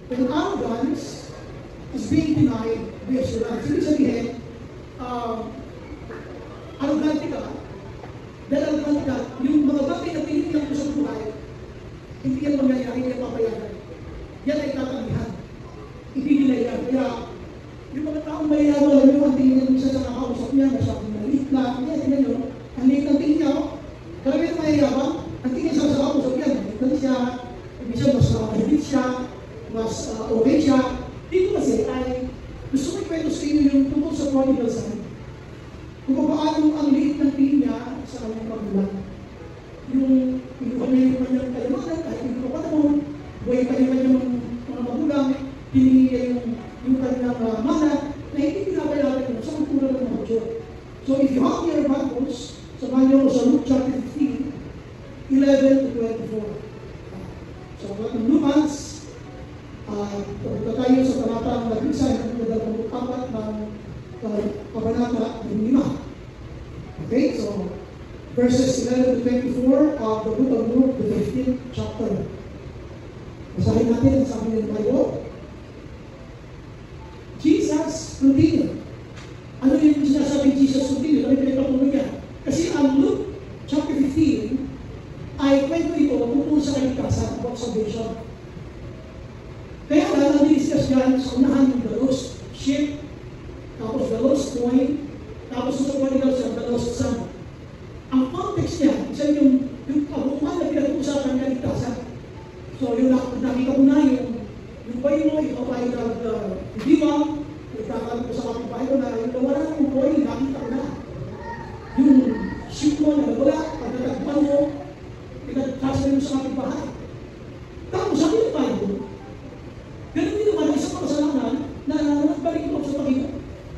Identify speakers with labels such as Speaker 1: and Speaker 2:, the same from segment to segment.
Speaker 1: When arrogance is being denied by assurance, ibig sabihin, arrogante ka, dahil arrogante ka, yung mga bagay na pinigyan mo sa buhay, hindi yan mangyayari, hindi yan papayagan. Yan ay tatabihan. Ibigin na yan. Kaya, yung mga taong mayayaman, alam nyo, ang tingin na minsan sa nakausap niya, masyadong maliit lang, yan, tingnan nyo, ang liit ng tingin niya, karamihan na mayayaman, ang tingin sa nakausap niya, maliit lang siya, ibig siya, mas mahigit siya, mas okay siya. Dito kasi ay, gusto ko ikwento sa inyo yung tungkol sa prodigal son. Kung paano ang liit ng tingin niya sa kanyang magulang. Yung pinuha niya yung kanyang kalimanan, kahit hindi ko patamon, buhay pa yung kanyang mga magulang, pinili niya yung kanyang mana, na hindi pinapayagan mo sa kultura ng mga Diyo. So if you have your Bibles, samahan niyo ko sa Luke chapter 15, 11 to 24. So ng Lucas, pagpunta tayo sa talata ng labinsa, ng 24 ng kabanata ng 5. Okay, so verses 11 to 24 of the book of Luke, the 15th chapter. Basahin natin ang sabi ng Bible. Jesus continued. Ano yung sinasabi Jesus continued? Ano yung pinagpapunan niya? Kasi ang Luke chapter 15 ay kwento ito tungkol sa kaligtasan, about salvation. Kaya ang diniscuss yan sa unahan yung the lost sheep, tapos the lost coin, tapos sa prodigal son, the lost son. Ang context niya, isa yung kabuuan na pinag-uusapan ng kaligtasan. So yung nakita ko na yung bayo mo, ikaw ay nag-diwang, nagkakaroon ko sa kapitbahay ko na yung wala ng boy, nakita ko na. Yung sheep mo na wala, pagkatagpan mo, pinagkasabi mo sa kapitbahay. Tapos sabi ng Bible, ganun din naman isang makasalanan na nagbalik ito sa Panginoon.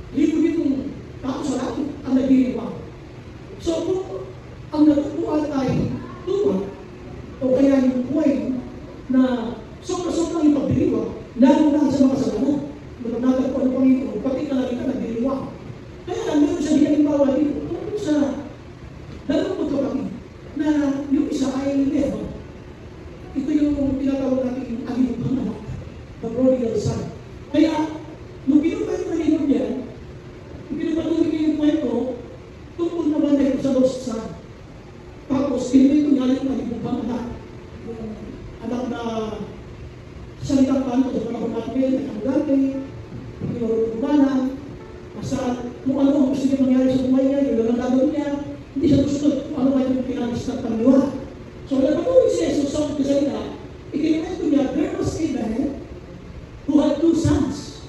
Speaker 1: Libo ditong tapos sa langit ang nagdiriwang. So kung ang natutuan ay tuwa, o kaya yung buhay na sobra-sobra yung pagdiriwang, lalo na sa makasalanan. Natagpo ng Panginoon, pati ka lang ka nagdiriwang. Kaya lang, meron siya halimbawa dito, tungkol sa dalawang magkapatid na yung isa ay never. Ito yung tinatawag natin aginubang anak, the prodigal son. Kaya, nung pinukwento na ninyo yan, pinupatuloy niyo yung kwento, tungkol naman na ito sa lost son. Tapos, pinito niya yung aginubang anak. Yung anak na salitang paano sa panahon natin, nagkagante, pinurugana, kung ano ang gusto niya mangyari sa buhay niya, yung lang gagawin niya, hindi siya gusto kung ano kayo yung pinagis ng pangniwa. So, nagpatuloy si Jesus sa kasalita, ikinimento niya, there was Abraham who had 2 sons.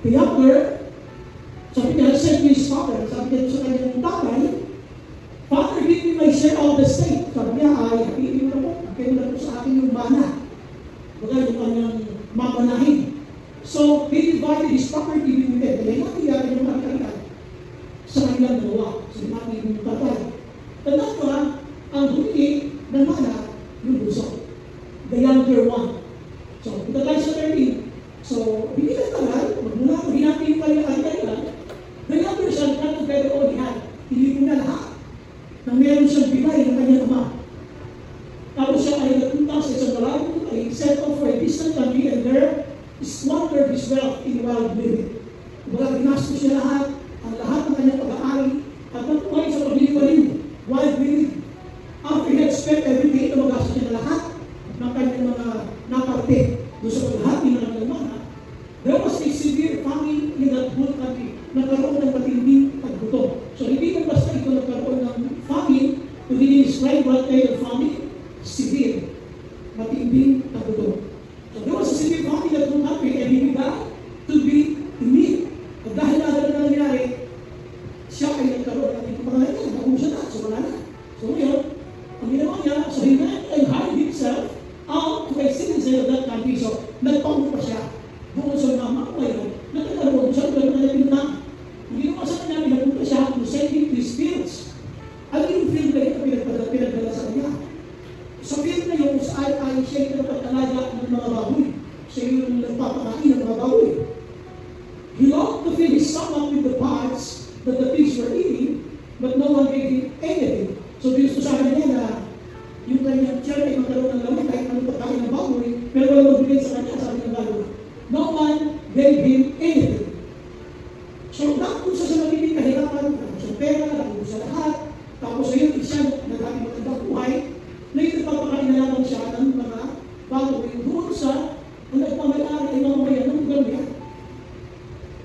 Speaker 1: The younger, sabi niya, said to his father, sabi niya sa kanyang tatay, Father, give me my share of the state. Sabi niya, ay, hapiin mo na po, hapiin mo na po sa akin yung mana. Baga yung kanyang mamanahin. So, he divided his property between them. Kaya natin yan yung makikita sa kanilang dalawa. So, natin yung tatay. Tandaan ko lang, ang humili ng mana, yung buso. The younger one. So, punta tayo sa 13. So, hindi ka tagal, magmula ko, hinati yung kanyang kalitan. The younger son got together all he had. Hindi ko na lahat. Na meron siyang bigay ng kanyang ama. Tapos siya ay nagpunta sa isang maraming ay set off for a distant country and there squandered his wealth in wild living. Kumbaga, ginastos siya lahat, ang lahat ng kanyang pag-aari, at natuloy sa pagliliwalim, wild living. After he had spent everything, tumagastos niya na lahat ng kanyang mga naparte doon sa paghati ng kanyang mana. There was a severe famine in that whole country. Nagkaroon ng matinding paggutom. So, hindi lang basta ito nagkaroon ng famine, kundi describe what kind of famine? Severe. Matinding paggutom. So, there was a severe famine in that whole country and he began to be in need. At dahil na na nangyari, siya ay nagkaroon ng ating pangalaman. Nakuha siya na. So, wala na. So, ngayon, ang ginawa niya, so he went and hired himself out to a citizen of that country. So, nagpango pa siya. Doon sa mama ko ngayon, nagkakaroon siya ng mga pinunang. Hindi naman sa kanya, pinapunta siya to send him to his fields. Ano yung field na ito pinagdala sa kanya? Sa field na yun, ay siya yung nagpagkalaga ng mga baboy. Siya yung nagpapakain ng mga baboy. He loved to fill his stomach with the parts that the pigs were eating, but no one gave him anything. So, gusto sa kanya na yung kanyang tiyan ay magkaroon ng laman kahit anong pagkain ng baboy, pero walang magbigay sa kanya, sabi ng baboy. No one gave him anything. So, tapos sa nagiging kahirapan, tapos sa pera, tapos sa lahat, tapos ngayon, siya naghabi magandang buhay, ngayon nagpapakain na lamang siya ng mga bago doon sa ang nagpamalaan ay mamamayan ng lugar niya.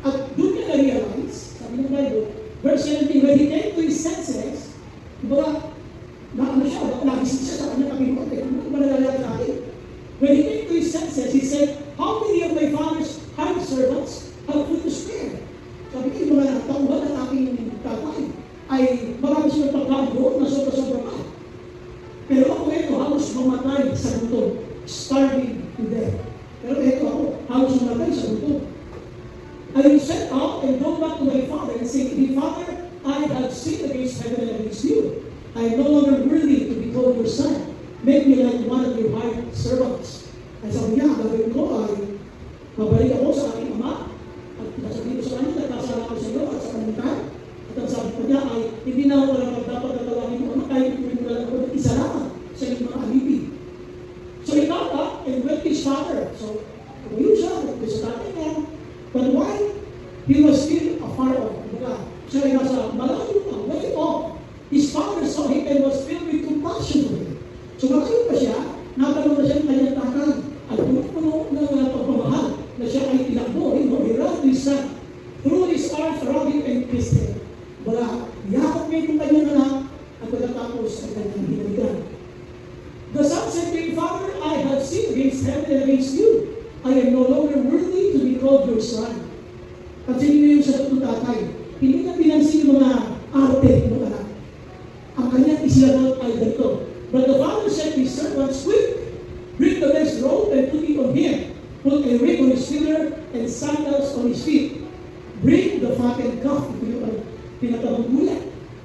Speaker 1: At doon niya na-realize, sabi ng Bible, verse 17, when he came to his senses, diba, na ano siya, nagising siya sa kanyang Panginoon, ano ba nalalala natin? When he came to his senses, he said, how many of my father's hired servants have food to spare? Sabi ko, yung mga tauhan ng aking tatay ay marami silang pagkain doon na sobra-sobra pa. Pero ako ito, halos mamatay sa gutom, starving to death. Pero ito ako, halos mamatay sa gutom. I will set out and go back to my father and say, Father, I have sinned against heaven and against you. I am no longer worthy to be called your son. Make me like one of your hired servants. Ay sabi niya, gagawin ko ay mabalik ako sa aking ama at sasabihin ko sa kanya, nagkasala ako sa iyo at sa kanintan. At ang sabi ko niya ay, hindi na ako walang dapat natawagin mo, kahit ituloy mo lang ako ng isa lamang sa iyong mga alipin. So he got up and went to his father. So, yun siya, sa tatay niya. But why? He was still afar off. Siya ay nasa malayo pa, way off. His father saw him and was filled with compassion for him. So malayo pa siya, natanong na siya ng kanyang tatay. At puno ng pagmamahal na siya ay tinakbo. He ran to his son, threw his arms around him and kissed him. Wala, yakap niya yung kanyang anak at pagkatapos ay kanyang hinalikan. The son said to him, Father, I have sinned against heaven and against you. I am no longer worthy to be called your son. At sino yung sagot ng tatay? Hindi na pinansin yung mga arte ng anak. Ang kanyang isilagot ay ganito. But the father said to his servants, quick, bring the best robe and put it on him. Put a ring on his finger and sandals on his feet. Bring the fattened calf. Ito yung pinatawag mula.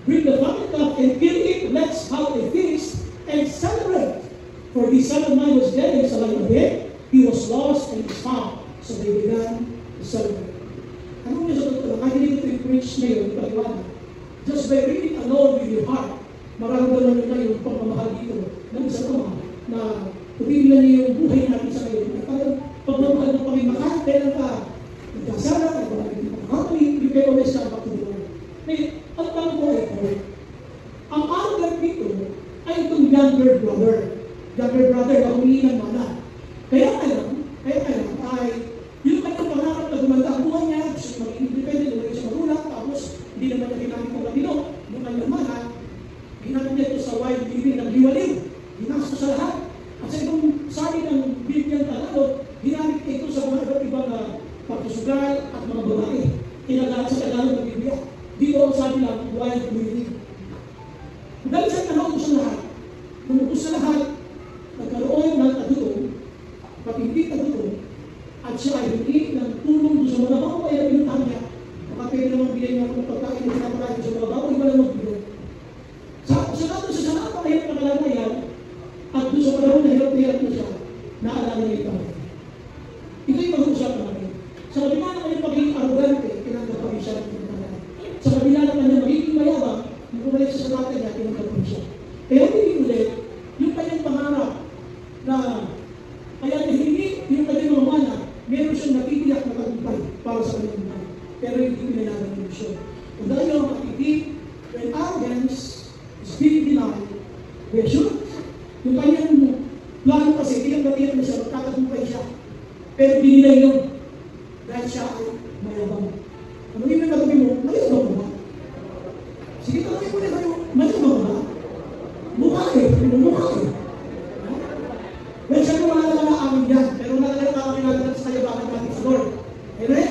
Speaker 1: Bring the fattened calf and kill it. Let's have a feast and celebrate. For this son of mine was dead and is alive again. He was lost and is found. So they began to celebrate. Ano niya sa totoo? Kahit hindi ito yung preach ngayon, paliwanag. Just by reading alone with your heart, mararamdaman nyo na yung pagmamahal dito ng isang ama na tumigilan niyo yung buhay natin sa ngayon. At parang pagmamahal ng Panginoon, kailan ka nagkasala, at wala naging pagkakali, you can always come back to the Lord. Ngayon, ang tanong ko ay ito, ang arrogant dito ay itong younger brother. Younger brother na humingi ng mana. Kaya ay yung kanyang pangarap na gumanda ang buhay niya, gusto maging independent, lumagay sa magulang, tapos hindi naman niya ginamit ng latino, yung kanyang mana, ginamit niya ito sa wild living ng liwaliw, ginastos sa lahat. At sa ibang sabi ng Biblia ng Tagalog, ginamit niya ito sa mga iba't ibang pagsusugal at mga babae. Kinagalat sa Tagalog ng Biblia. Dito ang sabi lang, wild living. Dahil sa naubos sa lahat, lumubos sa lahat, nagkaroon ng kadutong, patindi kadutong, at siya ay hindi ng tulong sa mga babae na pinuntahan niya. Baka pwede naman bilhin niya kung pagkain na pinapakain sa mga babae, wala magbilo. Sa napakahirap na kalagayan, at doon sa panahon na hirap na siya, naalala niya ito. Ito yung pag-uusapan natin. Sa kabila na kanyang pagiging arrogante, tinanggap siya ng pinuntahan. Sa kabila na kanyang magiging mayabang, yung kumalik sa salata niya, tinanggap siya. Pero hindi ulit, yung kanyang pangarap na kaya hindi yung kanyang mga mana, meron siyang napitiyak na tagumpay para sa kanyang buhay. Pero hindi pinalaman yung siya. Kung dahil yung matitip, when arrogance is being denied, we should. Yung kanyang plano kasi, tinanggap na siya, magkatagumpay siya. Pero binilay yun dahil siya ay mayabang. Ano yung nagagabi mo? Mayabang mo ba? Sige, tanongin mo na kayo, mayabang mo ba? Mukha eh, mukha eh. Well, siya naman wala amin yan, pero nakakilala natin sa kayabangan natin sa Lord. Amen?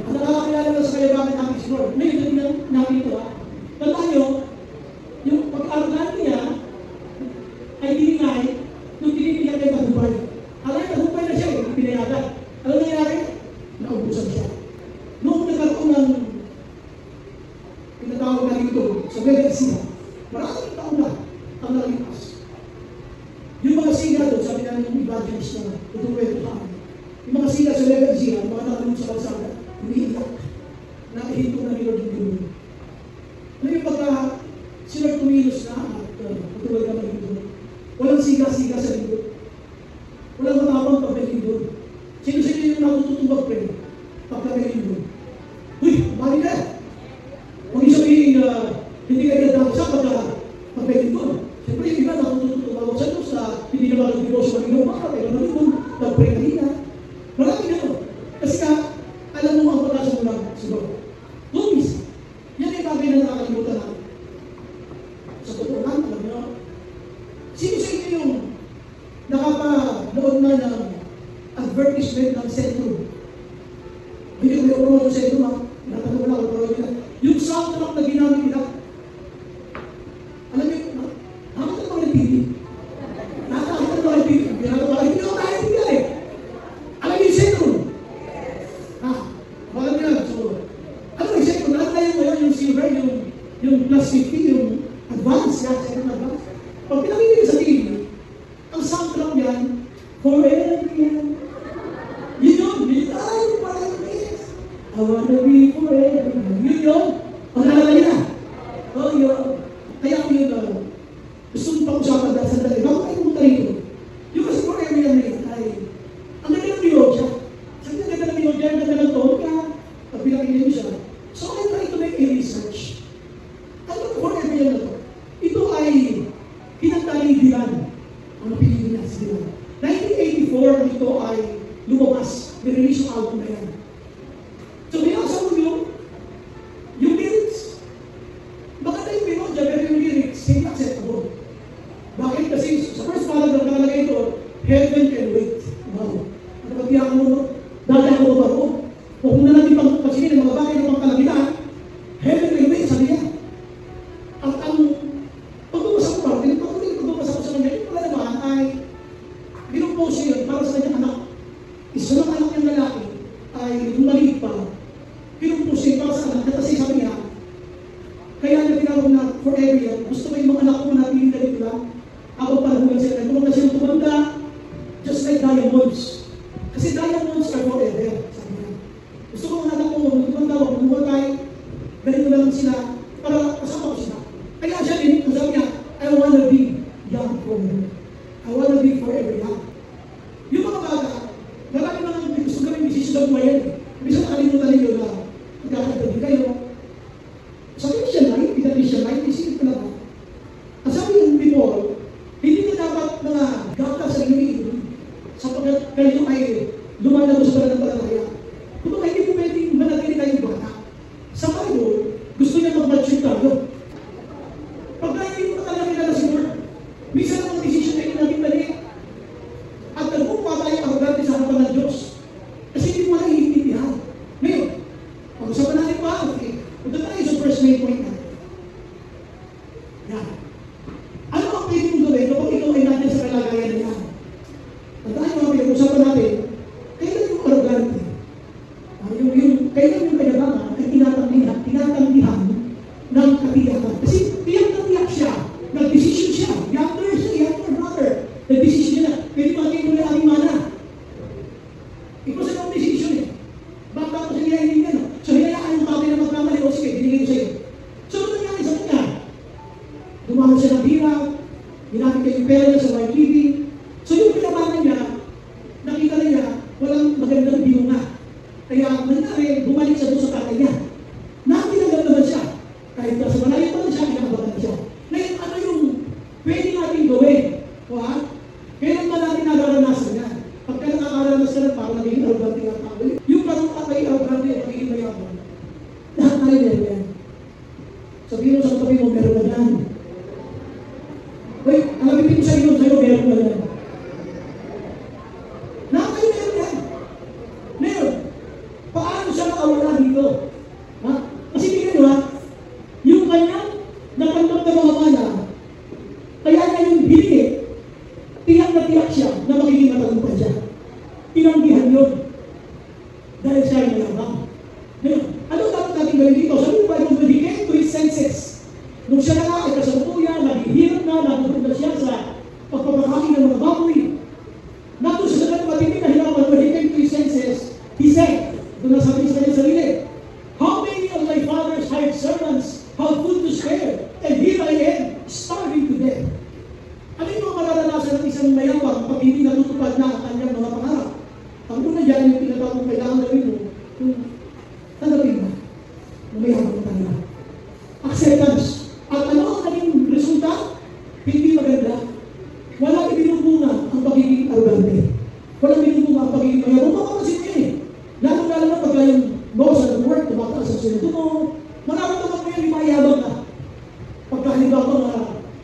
Speaker 1: Nakakilala natin sa kayabangan natin sa Lord. Ngayon, natin natin ito ha. Tandaan nyo, yung pag-arugante niya ay dinay nung tinitiyak niya tagumpay. Alay, tagumpay na siya eh, pinayagan. Alam na nangyari? Naubusan siya. Noong nagkaroon ng pinatawag na dito sa Venecia, maraming taon na ang nalipas. Yung mga siga doon, sabi namin yung evangelist na tutuwin ito kami. Yung mga siga sa Venecia, mga tanong sa kalsada, umiiyak. Nakihinto na ni Lord yung gano'n. Ngayon pagka sila tumilos na at tutuwin ka mag-ito, walang siga-siga sa lingkod. Walang matapang pag-lingkod. Sino-sino yung mag-pray. Pagkagaling mo. Uy, bali ka! Huwag sabihin hindi ka nagdaksa pagkagaling mo. Siyempre, yung iba tumawag sa Diyos na hindi naman nag-divorce ng iyong mga pero naman mo, nag-pray kanina. Marami na to. Kasi ka, alam mo ang pagkasa mo lang siguro. Tumis. Yan ay bagay na nakakalimutan natin. Sa totoo lang, alam nyo, sino sa inyo yung nakapanood na ng advertisement ng Centrum? Hindi ko yung promote sa Centrum, ha? Natanong ko lang, promote nila. Yung soundtrack na ginamit nila, alam niyo, nakakita ko ng TV. Nakakita ko ng TV. Hindi ko kaya TV eh. Alam niyo yung Centrum? Alam niyo lang, so, ano yung Centrum? Nakakaya mo yun, yung silver, yung plus 50, yung advance, yan, Centrum advance. Pag pinakita niyo sa TV, ang soundtrack niyan, forever yan. Yun yun, ay, parang yes. I wanna be forever. Yun yun. Ang nalala niya. Oh, yun. Kaya ako yun, gusto mo pag-usapan dahil sa dali. Bago kayo pumunta rito. Yung kasi forever yan na yun, ay, ang ganda ng melodya. Sabi ang ganda ng melodya, ang ganda ng tone ka. Pag pinakita niyo siya. So, I try to make a research. Ano forever yan na to? Ito ay kinanta ni Dylan. Ang napili niya si Dylan. 1984, ito ay lumabas. Nirelease yung album na yan. So, binasa mo yung lyrics. Baka na yung melodya, pero yung lyrics, hindi acceptable. Bakit? Kasi sa first paragraph nakalagay ito, heaven can wait. Wow. Nakapagbiyakan mo, dati ako baro. O kung na natin pagpasinin ng mga bagay ng mga kalamitan, heaven can wait, sabi niya. At ang pagbabasa ko pa, pagbabasa ko sa kanya, yung pala naman ay binupost niya yun para sa kanyang anak. Isa ng anak niyang lalaki ay lumaliit pa. Pinupost niya para sa anak niya kasi sabi niya, kaya niya tinawag na forever yan. Gusto ko yung mga anak ko manatiling ganito lang. Ako palahugan sila. Kung na silang tumanda, just like diamonds. Kasi diamonds are forever. Sabi niya. Gusto ko mga anak ko, tumanda ako, kumumatay, ganito na lang sila, para kasama ko sila. Kaya siya din, sabi niya, I wanna be young forever. I wanna be forever young. Yung mga bata, marami mga gusto kami bisisyo ng buhay yan. Bisa nakalimutan ninyo na magkakagdabi kayo. Sa Christian life, in the Christian life, isipin ko lang. Ang sabi yung before, hindi na dapat mga gata sa inyo sapagkat kayo ay lumalabas sa pananampalataya. Kung baka hindi po pwedeng manatili kayong bata. Sa Bible, gusto niya mag-mature tayo. Pagka hindi mo nakalakita na si Lord, minsan ang mga desisyon na natin mali. At nagpupa tayo arrogante sa harapan ng Diyos. Kasi hindi mo naiintindihan. Ngayon, pag-usapan natin pa, okay. Punta tayo sa first main point natin. Yan. Ano ang pwede mong gawin kapag ikaw ay natin sa kalagayan na yan? Tandaan nyo mga pinag-usapan natin, kailan yung arrogante? Kailan yung kayabangan ay tinatanggihan ng katiyakan. Kasi tiyak na tiyak siya, nag-decision siya, younger brother, nag-decision niya na, pwede maging mula aming mana. Ikaw sa ng decision eh. Baka ko sa niya hindi yan. So hinayaan yung tatay na magkamali, o sige, binigay ko sa iyo. So ano nangyari sa kanya? Dumahan siya ng hirap, ginamit kayo yung pera niya sa YTV. So yung pinabangan niya, nakita na niya, walang magandang binunga. Kaya nangyari, bumalik siya doon sa tatay niya. Nakinagam naman siya. Kahit nasa malayo pa lang siya, kinakabagan siya. Ngayon, ano yung pwede natin gawin? Kailan ba natin nararanasan yan? Pagka nakakaranas ka lang, parang naging arrogante nga tao. Yung parang ay arrogante at naging mayabang. Lahat tayo meron yan. Sabihin mo sa katabi mo, meron na yan. Wait, alamin ko sa iyo, meron na yan. Lahat tayo meron yan. Meron. Paano siya makawala dito? Ha? Kasi tingnan nyo ha, yung kanyang natanggap na mga mana, kaya niya yung hilingi, tiyak na tiyak siya na magiging matagumpay siya. Tinanggihan yun. Dahil siya ay mayabang. Ngayon, ano dapat natin gawin dito? Sabi mo ba, when he came to his senses, nung siya na nga ay kasalukuyan, naghihirap na, nagugup na siya sa pagpapakain ng mga baboy. Nato sa sagat matindi na hirapan, when he came to his senses, he said, doon na sabi sa kanyang sarili, how many of my father's hired servants have food to spare, and here I am, starving to death. Ano yung mga mararanasan ng isang mayabang pag hindi natutupad na ang kanyang mga pangarap? Ang una dyan yung tinatawag kailangan mga pagiging mayroon, makapansin mo yun eh. Lalo-lalo na pagka yung boss sa work, tumataas sa sweldo mo, mararamdaman mo yun, yung mayabang ka. Pagka halimbawa na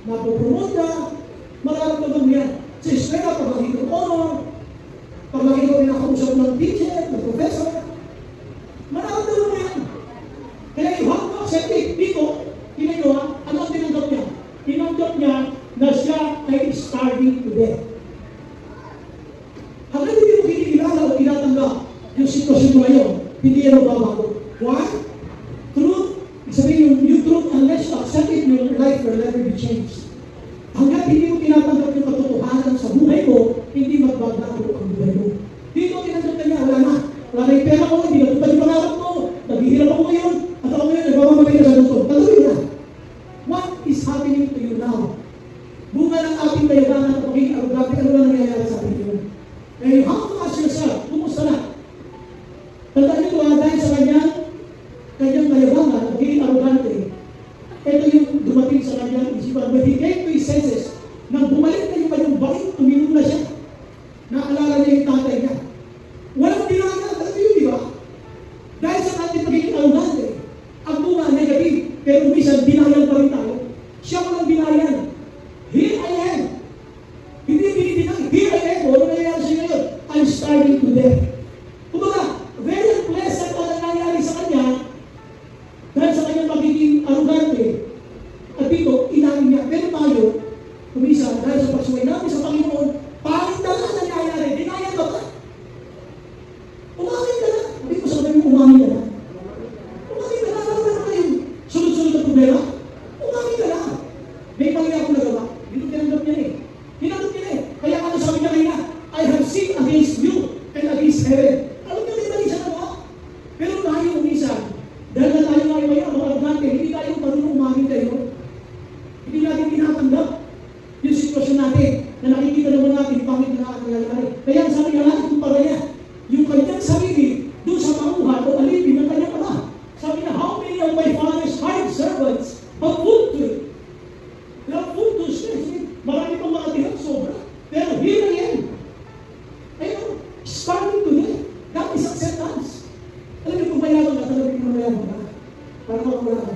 Speaker 1: napopromote ka, mararamdaman mo yan. Sa eskwela, pag makikita ng honor, pag makikita mo pinakausap ng teacher, ng professor, mararamdaman mo yan. Kaya you have to accept it. Dito, ginagawa, ano ang tinanggap niya? Tinanggap niya na siya ay starving to death. Hanggang hindi mo kinikilala o tinatanggap yung sitwasyon mo ngayon, hindi yan mababago. Why? Truth, sabihin yung truth, unless you accept it, your life will never be changed. Hanggang hindi mo tinatanggap yung katotohanan sa buhay mo, hindi magbabago ang buhay mo. Dito tinanggap ka niya, wala na. Wala na yung pera ko, hindi natupad yung pangarap mo, naghihirap ako ngayon, at ako ngayon, nagmamamatay ka sa gusto. Tatuloy na. What is happening to you now? Bunga ng ating mayabangan at pagiging arugate, ano na nangyayari sa ating ngayon? And you have to ask yourself, kumusta na? Tandaan nyo dahil sa kanyang mayabangan, pagiging arugante, ito yung dumating sa kanyang isipan. When he came to his senses, nang bumalik na yung kanyang bakit, tuminom na siya. Naalala niya yung tatay niya. Walang dinaya, alam niyo di ba? Dahil sa ating pagiging arugante, ang bunga negative, pero minsan dinayan pa rin tayo. Siya walang dinayan. Here I am. Hindi dinay. Here I am. Ano nangyayari siya ngayon? I'm starving to death. Kumbaga, very unpleasant ang nangyayari sa kanya dahil sa kanyang pagiging arugante. At dito, inamin niya. Pero tayo, kumisa, dahil sa pagsuway namin sa Panginoon, pangit na lang nangyayari. Dinayan ka ba? Umamin ka na. Hindi ko sabihin mo, umamin ka na. Umamin ka na. Ano na kayo? Sunod-sunod na problema? Umamin ka na. May pangit ako nagawa. Dito tinanggap niya eh. Tinanggap niya eh. Kaya ano sabi niya kanina, I have sinned against you and against heaven. Alam niyo, may mali siya na ba? Pero tayo umisan, dahil na tayo ngayon mga arugante, hindi tayo marunong umamin kayo. Hindi natin tinatanggap yung sitwasyon natin na nakikita naman natin pangit na nangyayari. Kaya ang sabi nga natin para niya, yung kanyang sarili doon sa panguhan o alipin ng kanyang ama. Sabi niya, how many of my father's hired servants have food to eat? They have food to share. Marami pang mga tirang sobra. Pero here I am. Ayun, starting to live. That is acceptance. Alam niyo kung mayaman ka, talagang kung mayaman ka. Para makawala ka.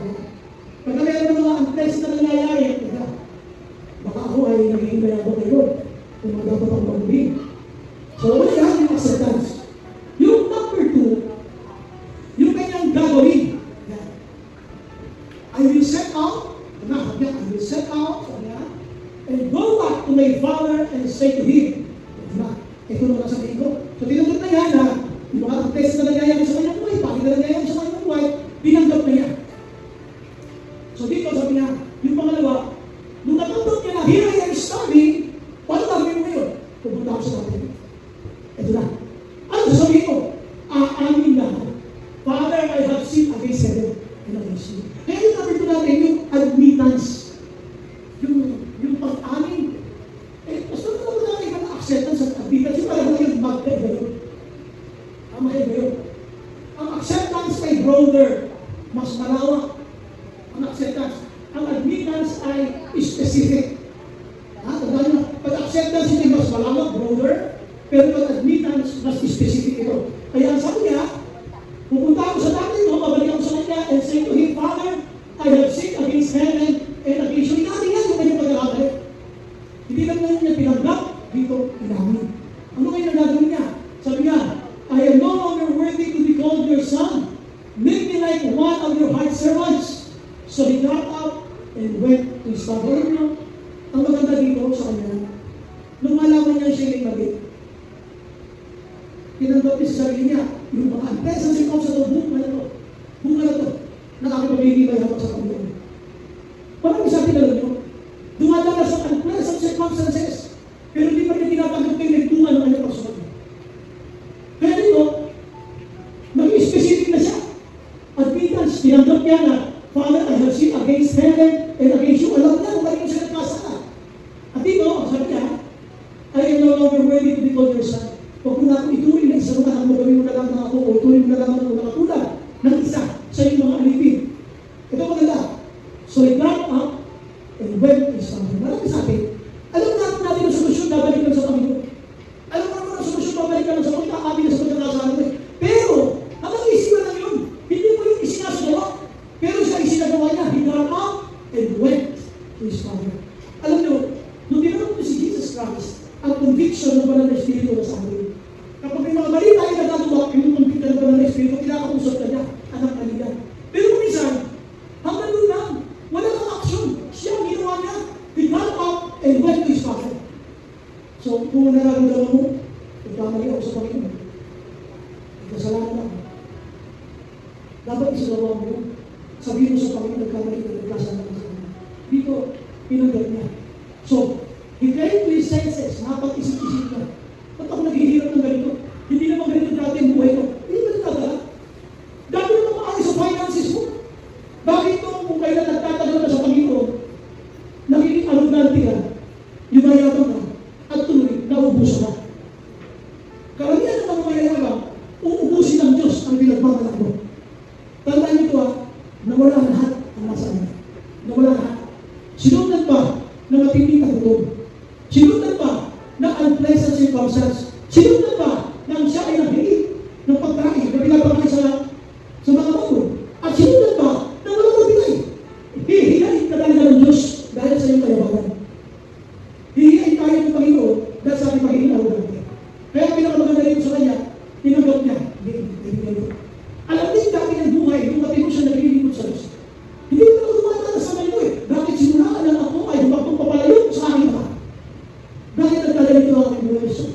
Speaker 1: Pagka meron ng mga antes na nangyayari, baka ako ay naging mayaman kayo kung dapat ang pag-ibig. So, wala yan yung acceptance. Yung number 2, yung kanyang gagawin. I will set out, I will set out, and go back to my father and say to him, ito naman ang sabihin ko. So, tinanggap na yan na yung mga antes na nangyayari sa kanyang buhay, bakit na nangyayari sa kanyang buhay, tinanggap na yan. So, dito sabi niya, yung pangalawa, nung natanggap niya na, here I am starving, paano gagawin mo ngayon? Pupunta ako sa natin. Ito na. Ano sasabihin ko? Aamin na. Father, I have sinned against heaven and against you. Kaya yung sabi ko natin, yung admittance, yung pag-amin, basta naman natin yung acceptance at admittance, yung parang yung magdad ba yun? Tama ba yun? Ang acceptance kay brother, mas malawak. Ang acceptance. Ang admittance ay specific. Pag-acceptance hindi mas malawak, brother, pero pag-admittance, mas specific ito. Kaya ang sabi niya, pupunta ako sa dati, babalik ako sa kanya, and say to him, Father, I have sinned against heaven and against you. Inamin yan yung kanyang pagkakabalik. Hindi lang ngayon niya pinanggap, dito inamin. Ano ngayon ang gagawin niya? Sabi niya, I am no longer worthy to be called your son. Make me like one of your hired servants. So he got up and went to his father. Ang maganda dito sa kanya, nung malaman niya siya yung mali, tinanggap niya sa sarili niya, yung mga unpleasant circumstances sa bunga na to, nakakipagiging mayaman sa Panginoon. Parang isa tinanong nyo, dumadala sa unpleasant circumstances, pero hindi pa rin tinatanggap kayo nagtunga ng kanyang pagsunod. Kaya dito, maging specific na siya. Admittance, tinanggap niya na, Father, I have sinned against heaven and against you. Alam na kung kanino siya nagkasala. At dito, sabi niya, I am no longer worthy to be called your son. Huwag mo na akong ituloy na isa mga mo, gawin mo na lang na ako, o ituloy mo na lang ako nakatulad ng isa sa iyong mga alipin. Ito maganda. So he got up and went to his father. Marami sa atin, alam natin ang solusyon, babalik lang sa Panginoon. Alam mo naman ang solusyon, babalik lang sa makita ang ating sa pagkakasala mo. Pero, habang isipan lang yun, hindi mo yung isinasagawa. Pero siya isinagawa niya, he got up and went to his Father. Alam niyo, nung tinanong ko si Jesus Christ, ang conviction ng banal na Espiritu na sa atin. Kapag may mga mali tayo nagagawa, yung conviction ng banal na Espiritu, kinakausap ka niya, anak ka niya. Pero kung minsan, hanggang doon lang, wala kang action. Siya, ginawa niya, he got up and went to his Father. So, kung nararamdaman mo, nagkamali ako sa Panginoon, kasalanan ako. Dapat isagawa mo yun. Sabihin mo sa Panginoon, nagkamali ka, nagkasalanan ka sa Panginoon. Dito, pinanggat niya. So, he came to his senses, nakapag-isip-isip na. Ba't ako naghihirap ng ganito? Hindi naman ganito dati ang buhay ko. Hindi ba nagkagala? Dati naman maayos sa finances mo. Bakit kung kailan nagtatagal ka sa Panginoon, nagiging arrogante ka, yumayabang ka, at tuloy, naubusan ka. Karamihan ng mga mayayabang, uubusin ng Diyos ang pinagbabalak mo. Tandaan niyo ito nawala lahat ang nasa kanya. Nawala lahat. Sinundan pa na matinding kagutom. Sinundan pa na unpleasant circumstance. Sinundan pa na siya ay nabili ng pagkain na pinapakain sa mga magulo. At sinundan pa na walang mabigay. Hihiyain ka talaga ng Diyos dahil sa iyong kayabangan. Hihiyain tayo ng Panginoon dahil sa ating pagiging arrogante. Kaya pinakamaganda rin sa kanya, tinanggap niya. Hindi. Alam din dati ng buhay, nung matino siya naglilingkod sa Diyos. Hindi ko na kumata sa kanilo Bakit simulaan lang ako ay huwag papalayo sa aking mga? Bakit nagkaganito ang aking buhay sa?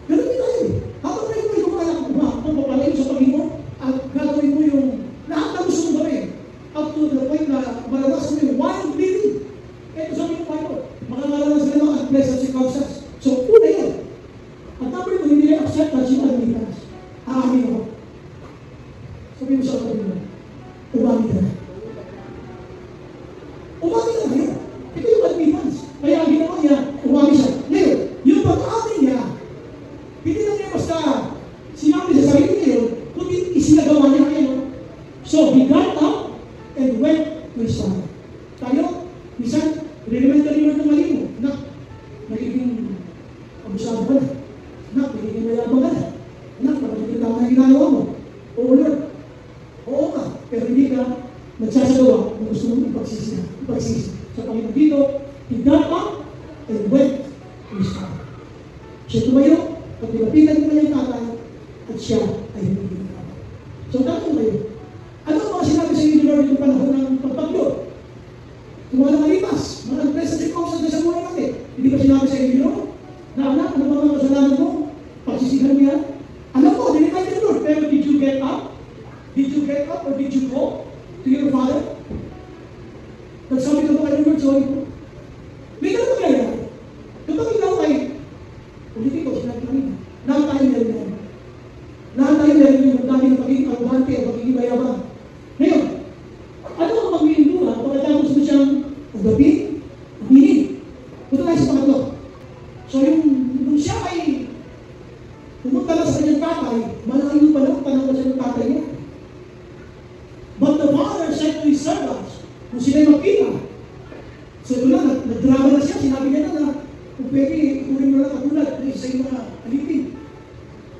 Speaker 1: Ganun din tayo Habang na ito ay kumala ko kung papalayo sa Panginoon, at gagawin mo yung lahat na gusto mong gawin. Up to the point na malalasan mo yung wild living. Ito sabi ng Panginoon, makalalasan ka ng unpleasant circumstances. So, una yun. At tapos mo, hindi na accept na siya ang likas. Aamin ako. Sabi mo sa kapatid mo, umami ka na. Umami ka na ngayon. Ito yung admittance. Kaya ang ginawa niya, umami siya. Ngayon, yung pag-amin niya, hindi lang niya basta sinabi sa sarili niya yun, kundi isinagawa niya ngayon. So, he got up and went to his Father. Tayo, minsan, re-elementary mo ng mali mo, na, nagiging abusado ka na. Anak, nagiging mayabang ka na. Anak, nakagiging tama na ginagawa mo. Oo, Lord. Oo ka. Pero hindi ka nagsasagawa kung gusto mong ipagsisi. Sa Panginoon dito, he got up and went to his Father. Siya tumayo, at nilapitan niya kanyang tatay, at siya ay hindi ginagawa. So, dapat kayo. Ano ang mga sinabi sa inyo, Lord, yung panahon ng pagpagyo? Kung mga nakalipas, mga unpleasant circumstances sa buhay natin, hindi ba sinabi sa inyo, Lord? Na anak, ano ba mga kasalanan mo? Pagsisihan mo yan? Alam mo, dinigay niya, Lord, pero did you get up? Did you get up or did you go to your Father? Nagsabi ka ba kayo, Lord, sorry po? May ganun ba kaya? Kapag ikaw ay, ulitin ko, sinabi kanina, lahat tayo meron yan. Lahat tayo meron yung dami ng pagiging arrogante o pagiging mayabang. Ngayon, ano ang magiging duha pagkatapos mo siyang agabi, aminin? Punta tayo sa pangatlo. So yung siya ay pumunta lang sa kanyang tatay, malayo pa lang, tanong sa kanyang tatay niya. But the father said to his servants, kung sila'y magkita, so ito na, nagdrama na siya, sinabi niya na kung pwede, ikunin mo lang katulad ng isa yung mga alipin.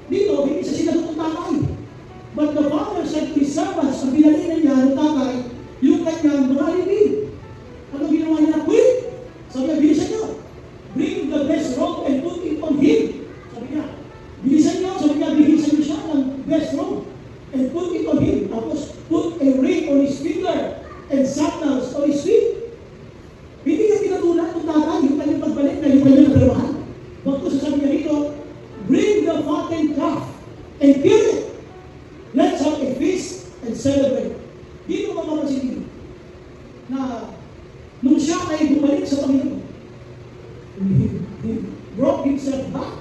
Speaker 1: Dito, hindi siya sinagot ng tatay. But the father said to his servants, ang binalinan niya ng tatay, yung kanyang mga alipin. Ano ginawa niya? Quick! Sabi niya, bilisan niyo. Bring the best robe and put it on him. Sabi niya, bilisan niyo. Sabi niya, bilisan niyo siya ng best robe and put it on him. Tapos, put a ring on his finger and sandals on his feet. Hindi niya pinatulan ng tatay yung kanyang pagbalik na yung kanyang nadramahan. Bakit sasabi niya rito, bring the fattened calf and kill it. Let's have a feast and celebrate. Dito mamamansin niyo na nung siya ay bumalik sa Panginoon, he brought himself back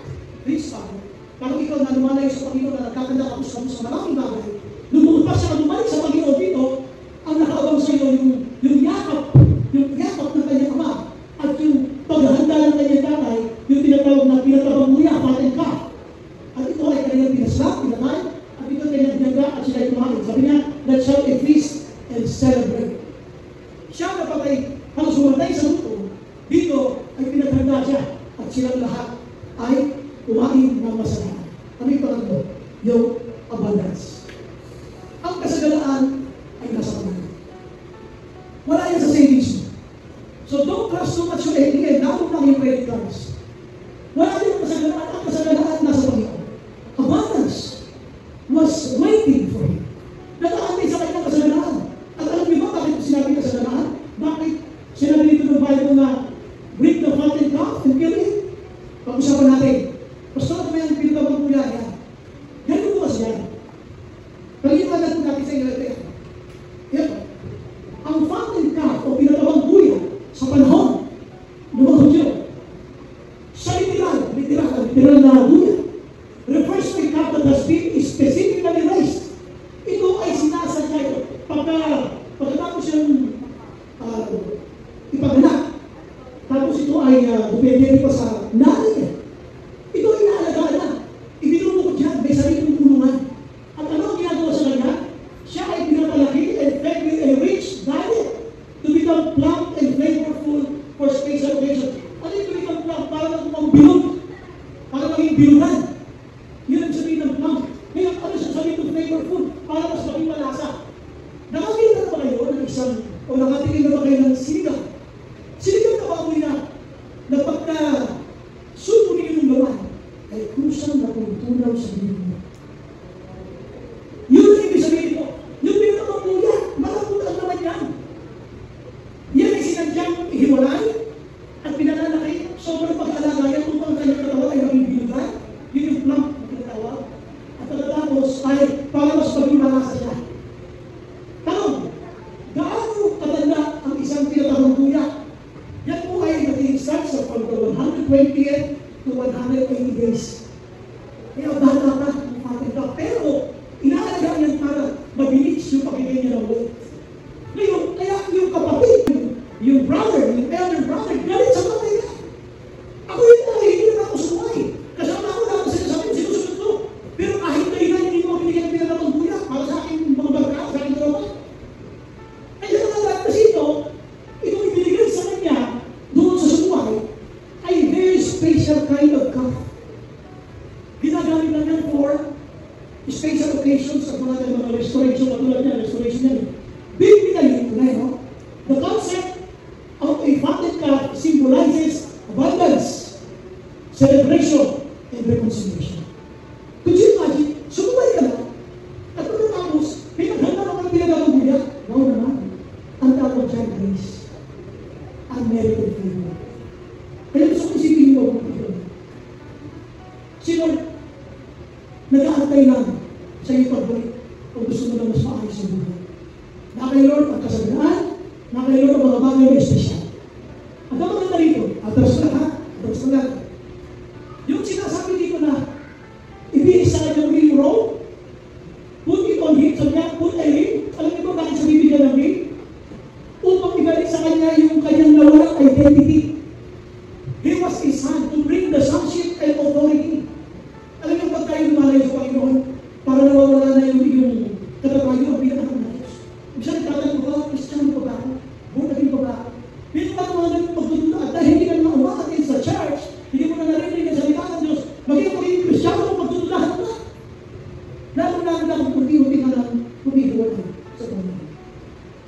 Speaker 1: to his Father. Parang ikaw na lumalayo sa Panginoon na nagkakanda-kapos ka mo sa maraming bagay. Nung bumalik sa bumalik sa Panginoon dito, ang nakaabang sa iyo yung yakap ng kanyang ama at yung paghahanda ng kanyang tatay, yung tinatawag na pinatabang muya, patin ka. At ito ay kanyang pinasla, pinatay, at ito kanyang biyangga at sila kumain. Sabi niya, let's have a feast and celebrate. Siya na patay, halos sumatay sa luto, dito ay pinaghanda siya at silang lahat ay kumain ng masalahan. Ano yung pangatlo, yung abundance. Ang kasagalaan ay nasa pangalan. Wala yan sa savings mo. So don't trust too much your ATM, lalo lang yung credit cards. Wala din ang kasagalaan. Ang kasagalaan nasa Panginoon. Abundance was waiting for him. Nakaantay sa kanyang kasagalaan. At alam niyo ba bakit sinabi kasagalaan? Bakit sinabi dito ng Bible na break the fattened calf and kill it? Pag-usapan natin. Pastor, may ang pinagabang po yan. Ganun po kasi yan. Pag-iwanan po natin sa inyo ito yan. Yan. Ang fattened calf o pinagabang buya sa panahon ng mga Hudyo, sa literal na buya, refers to a calf that has been specifically raised. Ito ay sinasadya ito. Pagkatapos yung ipanganak, tapos ito ay depende pa sa nanay niya. Ito ay naalagaan na. Ibinunukot dyan, may sariling tulungan. At ano ang ginagawa sa kanya? Siya ay pinapalaki and fed with a rich diet to become plump and flavorful for special occasions. Ano yung to become plump? Para magmang bilog. Para maging bilugan. Yun ang sabihin ng plump. Ngayon, ano siya sabihin ng flavorful? Para mas maging malasa. Nakakita na ba kayo ng isang, o nakatingin na ba kayo ng sinigang? Sinigang na baboy na pagka sumo ninyo ng lawan, ay kusang napuntunaw sa bibig mo. Yun ang ibig sabihin ko. Yung pinagabang buya, makapuntaan naman yan. Yan ay sinadyang ihiwalay at pinananakay. Sobrang pag-alagayan upang ang kanyang katawan ay maging bilugan. Yun yung plump na pinatawag. At pagkatapos ay para mas maging malasa siya. Tanong, gaano katanda ang isang pinatawang buya? Yan po ay nag-i-start sa from the 120th to 180 days. Kaya bata pa, fatted ka. Pero, inaalagaan yan para mabilis yung pagiging niya ng weight. Ngayon, kaya yung kapatid, yung brother, yung elder brother, galit sa tatay niya. Ako yun na, hindi na ako sumay. Kasama ako na ako sinasabi, sinusunod ko. Pero kahit na yun, hindi mo binigyan ng pinatawang buya para sa akin mga barkao, sa akin tropa. Ay, yan ang lahat kasi ito ibinigay sa kanya doon sa sumuhay ay very special kind of cup. Ginagamit na yan for special occasions at mga restoration, katulad niya, restoration niya. Bibigay na yun, the concept of a fatted calf symbolizes abundance, celebration, and reconciliation. Could you imagine, sumuhay ka na, at pagkatapos, may naghanda ka ng pinagagawin niya, wow naman, ang tawag dyan, grace. Unmerited favor. Kaya gusto ko isipin mo ang ito. Si Lord, nag-aantay lang sa iyong pagbalik kung gusto mo na mas maayos sa buhay. Na kay Lord ang kasaganaan, na kay Lord ang mga bagay na espesyal. At ang maganda rito, atras na ha, atras na lang. Yung sinasabi dito na, ibigay sa kanyang ring roll, put it on him, sabi niya, put a ring, alam niyo ba bakit sa bibigyan ng ring? Upang ibalik sa kanya yung kanyang nawalang identity. He was a son to bring the sonship and authority. Alam niyo, pag tayo lumalayo sa Panginoon, para nawawala na yung katatayo ang pinakanak ng Diyos. Ibig sabihin, tatanong ko ba, Christian pa ba ako? Born again pa ba ako? Hindi pa mga ganun pagtutula at dahil hindi ka naman umakatin sa church, hindi mo na narinig ang salita ng Diyos, magiging Christian mo, pagtutulahan mo na. Lalo-lalo na kung kunti-unti ka lang humihiwalay sa Panginoon.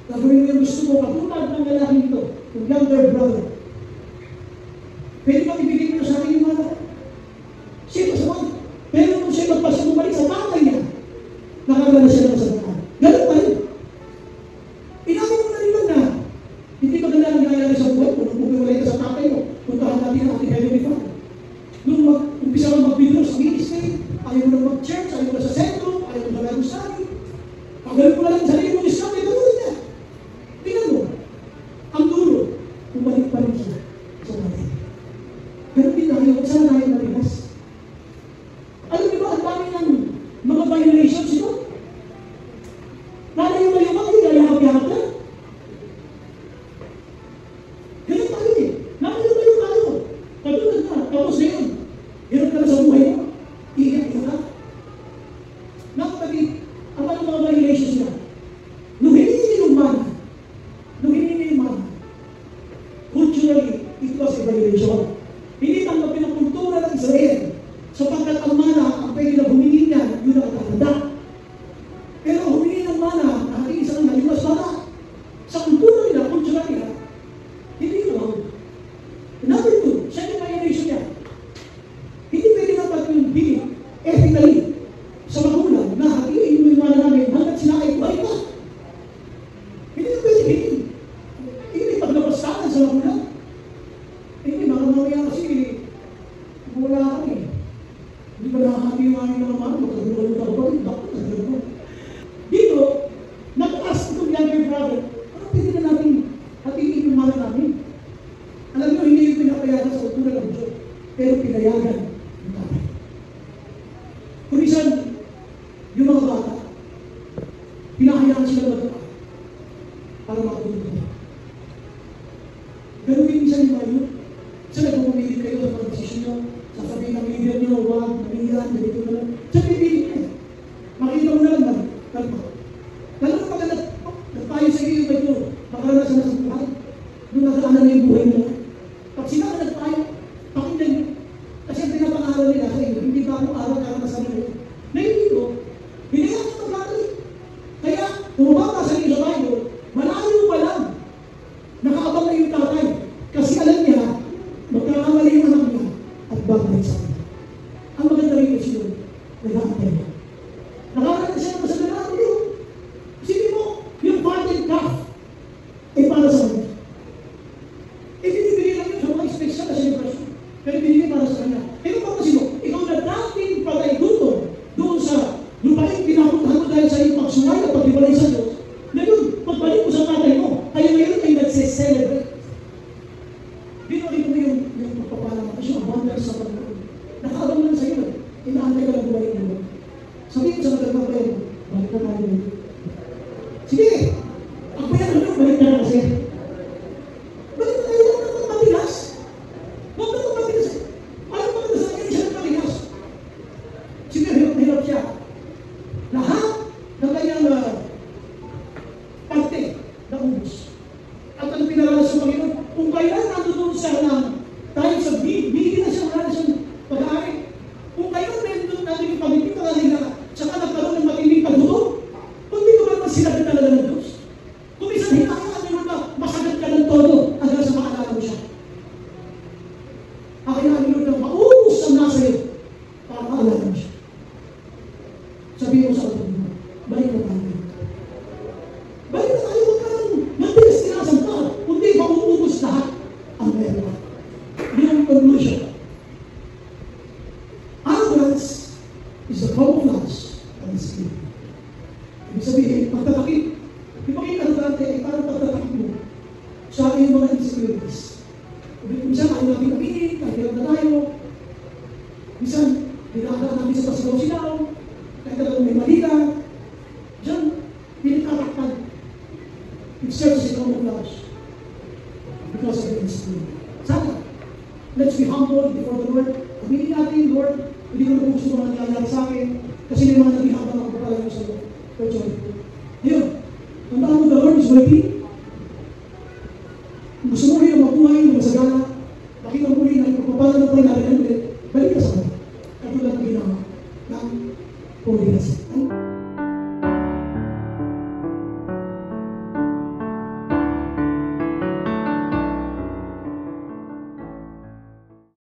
Speaker 1: Gagawin mo yung gusto mo, katulad ng lalaking ito, yung younger brother. Pwede bang ibigay mo na sa akin yung mga siya masama. Pero kung siya magpasumalik sa tatay niya, nakagana siya ng kasalanan. Ganun pa rin. Inamin mo na rin lang na hindi maganda ang nangyayari sa buhay mo nung umiwalay ka sa tatay mo. Puntahan natin ang ating Heavenly Father. Nung umpisa ka mag-bidro sa ministry, ayaw mo na mag-church, ayaw mo na sa sentro, ayaw mo na mag-study. Pagaling mo na lang sa sarili mo, Islam, ito mo niya. Tingnan mo, ang dulo, umalik pa rin siya sa natin. Pero din tayo, huwag sana tayo naligas. Alam niyo ba, ang dami ng mga violations ito? Lalayo na yung mga, hindi layakap-yakap na. Ganun tayo eh. Lalayo na yung tayo. Katulad na, tapos na yun. Hirap ka na sa buhay mo. Iiyak ka. Nakapagin, ang mga violations niya. Nung hindi yung mana, culturally, it was a violation. Hindi tanggapin ang kultura ng Israel sapagkat ang mana ang pwede na bumili Kung minsan, yung mga bata, pinahayaan sila magpapalala para makatulog nila. Ganun din minsan yung mga yun. Sa nagpapamilit kayo sa pag-desisyon nyo, sasabihin ng leader nyo, wag, naliyan, ganito na lang. Sa pipilit nyo, makita mo na lang, kalma. Lalo na pag nagpayo sa iyo yung ito, makaranasan na sa buhay. Nung nagdaanan na yung buhay mo. Pag sila ka nagpayo, pakinggan nyo. Kasi ang pinapangaral nila sa iyo, hindi ba ako araw karanasan nila yun? Na hindi ko, hinayaan nyo magkakali. Kaya, umababa sa iyo sa bayo, malayo pa lang. Nakaabang na yung tatay. Kasi alam niya, magkakamali yung anak niya at babalik sa kanya. Ang maganda rin kasi yun, nag-aantay niya. Nakakaranas siya naman sa ganaan yun. Sige mo, yung fatted calf ay para sa kanya. Eh, binibigay lang yun sa mga special na celebration. Pero binibigay para sa kanya. Eh, kung pa sino, ikaw na dating patay doon sa lupain pinapuntahan mo dahil sa iyong pagsuway at paghiwalay sa Diyos. Ngayon, pagbalik mo sa tatay mo, kaya ngayon ay nagse-celebrate. Binigay mo yung pagpapalang kasi yung abundance sa pagkakas. Nakaabang lang sa iyo eh. Inaantay ka lang buhay mo. Sabihin mo sa magandang kayo, balik na tayo. Sige, ang bayan mo, balik na lang kasi. Balik na tayo lang ng matigas. Huwag na matigas. Alam mo na sa akin siya ng matigas. Sige, hirap siya. Lahat ng kanyang parte na ubus. At ang pinaralan sa Panginoon, kung kailan nandoon siya ng tayo sa bigyan na siya, wala na siyang pag-aari. Kung kailan nandoon natin yung pagiging mga nila, saka nagkaroon ng matinding pagbuto, kung di ko ba mas sinabi talaga ng Diyos? Kung isang hinayaan nyo na masagat ka ng todo hanggang sa maalala mo siya. Akin na nyo na maubos ang nasa iyo para maalala mo siya. Sabihin mo sa kapatid mo, balik na tayo. Balik na tayo, huwag ka lang matigas tinasan ka, kundi mauubos lahat ang meron. Yung conclusion. Arrogance is the camouflage of the spirit. Ibig sabihin, pagtatakip. Yung pagiging arrogante ay parang pagtatakip mo sa iyong mga insecurities. Minsan, ayaw natin aminin, kahit hirap na tayo. Minsan, dinaagaan natin sa pasigaw-sigaw, kahit talagang may mali ka. Diyan, pinitatakpan. It serves as a camouflage because of the insecurity. Sana, let's be humble before the Lord. Aminin natin, Lord, hindi ko na po gusto mga nangyayari sa akin kasi may mga nagihambang ako pala yung sa Lord. Pero sorry. Ayun, tandaan mo, the Lord is waiting. Kung gusto mo rin ang mabuhay ng masagana, nakita mo rin na ipagpapala ng tayo natin ulit, balik ka sa kanya. Katulad ng ginawa ng Panginoon.